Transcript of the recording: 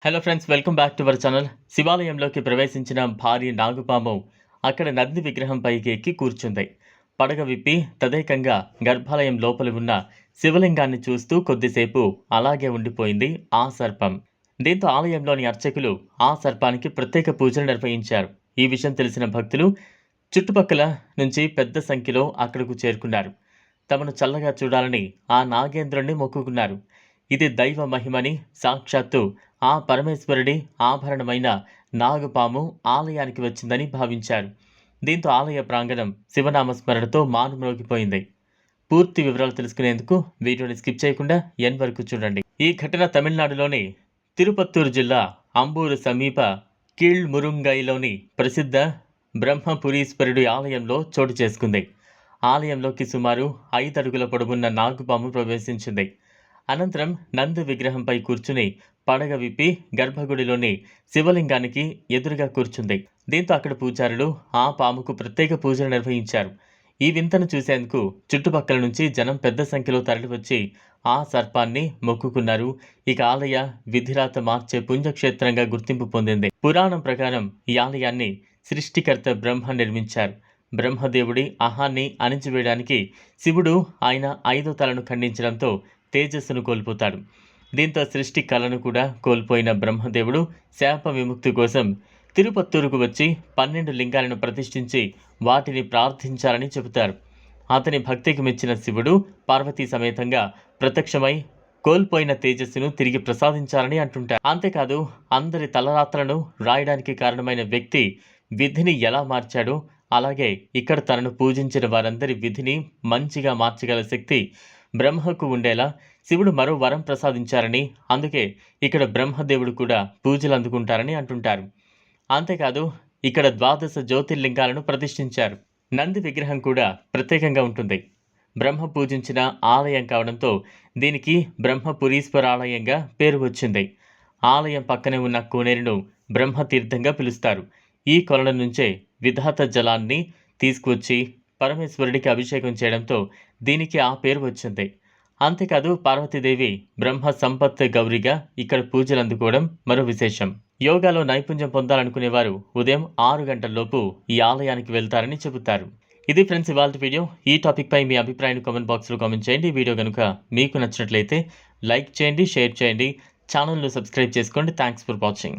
Hello friends, welcome back to our channel. శివాలయంలోకి ప్రవేశించిన భారీ నాగుపాము అక్కడ నంది విగ్రహం పైకి ఎక్కి కూర్చుంది. పడగ విప్పి తదేకంగా గర్భాలయం లోపల ఉన్న శివలింగాన్ని చూస్తూ కొద్దిసేపు అలాగే ఉండిపోయింది ఆ సర్పం. దీంతో ఆలయంలోని అర్చకులు ఆ సర్పానికి ప్రత్యేక పూజలు నిర్వహించారు. ఈ విషయం తెలిసిన భక్తులు చుట్టుపక్కల నుంచి పెద్ద సంఖ్యలో అక్కడకు చేరుకున్నారు. తమను చల్లగా చూడాలని ఆ నాగేంద్రుణ్ణి మొక్కుకున్నారు. ఇది దైవ మహిమని, సాక్షాత్తు ఆ పరమేశ్వరుడి ఆభరణమైన నాగుపాము ఆలయానికి వచ్చిందని భావించారు. దీంతో ఆలయ ప్రాంగణం శివనామస్మరణతో మారుమ్రోగిపోయింది. పూర్తి వివరాలు తెలుసుకునేందుకు వీడియోని స్కిప్ చేయకుండా ఎన్ వరకు చూడండి. ఈ ఘటన తమిళనాడులోని తిరుపత్తూరు జిల్లా అంబూరు సమీప కీళ్మురుంగైలోని ప్రసిద్ధ బ్రహ్మపురీశ్వరుడి ఆలయంలో చోటు చేసుకుంది. ఆలయంలోకి సుమారు 5 అడుగుల పొడవున్న నాగుపాము ప్రవేశించింది. అనంతరం నంది విగ్రహంపై కూర్చుని పడగ విప్పి గర్భగుడిలోని శివలింగానికి ఎదురుగా కూర్చుంది. దీంతో అక్కడ పూజారులు ఆ పాముకు ప్రత్యేక పూజలు నిర్వహించారు. ఈ వింతను చూసేందుకు చుట్టుపక్కల నుంచి జనం పెద్ద సంఖ్యలో తరలివచ్చి ఆ సర్పాన్ని మొక్కుకున్నారు. ఇక ఆలయ విధిరాత మార్చే పుణ్యక్షేత్రంగా గుర్తింపు పొందింది. పురాణం ప్రకారం ఈ ఆలయాన్ని సృష్టికర్త బ్రహ్మ నిర్మించారు. బ్రహ్మదేవుడి అహాన్ని అణిచివేయడానికి శివుడు ఆయన 5వ తలను ఖండించడంతో తేజస్సును కోల్పోతాడు. దీంతో సృష్టి కళను కూడా కోల్పోయిన బ్రహ్మదేవుడు శాప విముక్తి కోసం తిరుపత్తూరుకు వచ్చి 12 లింగాలను ప్రతిష్ఠించి వాటిని ప్రార్థించాలని చెబుతారు. అతని భక్తికి మెచ్చిన శివుడు పార్వతీ సమేతంగా ప్రత్యక్షమై కోల్పోయిన తేజస్సును తిరిగి ప్రసాదించాలని అంటుంటారు. అంతేకాదు, అందరి తలరాత్రలను రాయడానికి కారణమైన వ్యక్తి విధిని ఎలా మార్చాడో, అలాగే ఇక్కడ తనను పూజించిన వారందరి విధిని మంచిగా మార్చగల శక్తి బ్రహ్మకు ఉండేలా శివుడు మరో వరం ప్రసాదించారని, అందుకే ఇక్కడ బ్రహ్మదేవుడు కూడా పూజలు అందుకుంటారని అంటుంటారు. అంతేకాదు, ఇక్కడ 12 జ్యోతిర్లింగాలను ప్రతిష్ఠించారు. నంది విగ్రహం కూడా ప్రత్యేకంగా ఉంటుంది. బ్రహ్మ పూజించిన ఆలయం కావడంతో దీనికి బ్రహ్మపురీశ్వరాలయంగా పేరు వచ్చింది. ఆలయం పక్కనే ఉన్న కోనేరును బ్రహ్మతీర్థంగా పిలుస్తారు. ఈ కొలను నుంచే విధాత జలాన్ని తీసుకువచ్చి పరమేశ్వరుడికి అభిషేకం చేయడంతో దీనికి ఆ పేరు వచ్చింది. అంతేకాదు, పార్వతీదేవి బ్రహ్మ సంపత్ గౌరిగా ఇక్కడ పూజలు అందుకోవడం మరో విశేషం. యోగాలో నైపుణ్యం పొందాలనుకునేవారు ఉదయం 6 గంటల్లోపు ఈ ఆలయానికి వెళ్తారని చెబుతారు. ఇది ఫ్రెండ్స్ ఇవాల్టి వీడియో. ఈ టాపిక్ పై మీ అభిప్రాయాన్ని కామెంట్ బాక్స్లో కామెంట్ చేయండి. వీడియో కనుక మీకు నచ్చినట్లయితే లైక్ చేయండి, షేర్ చేయండి, ఛానల్ను సబ్స్క్రైబ్ చేసుకోండి. Thanks for watching.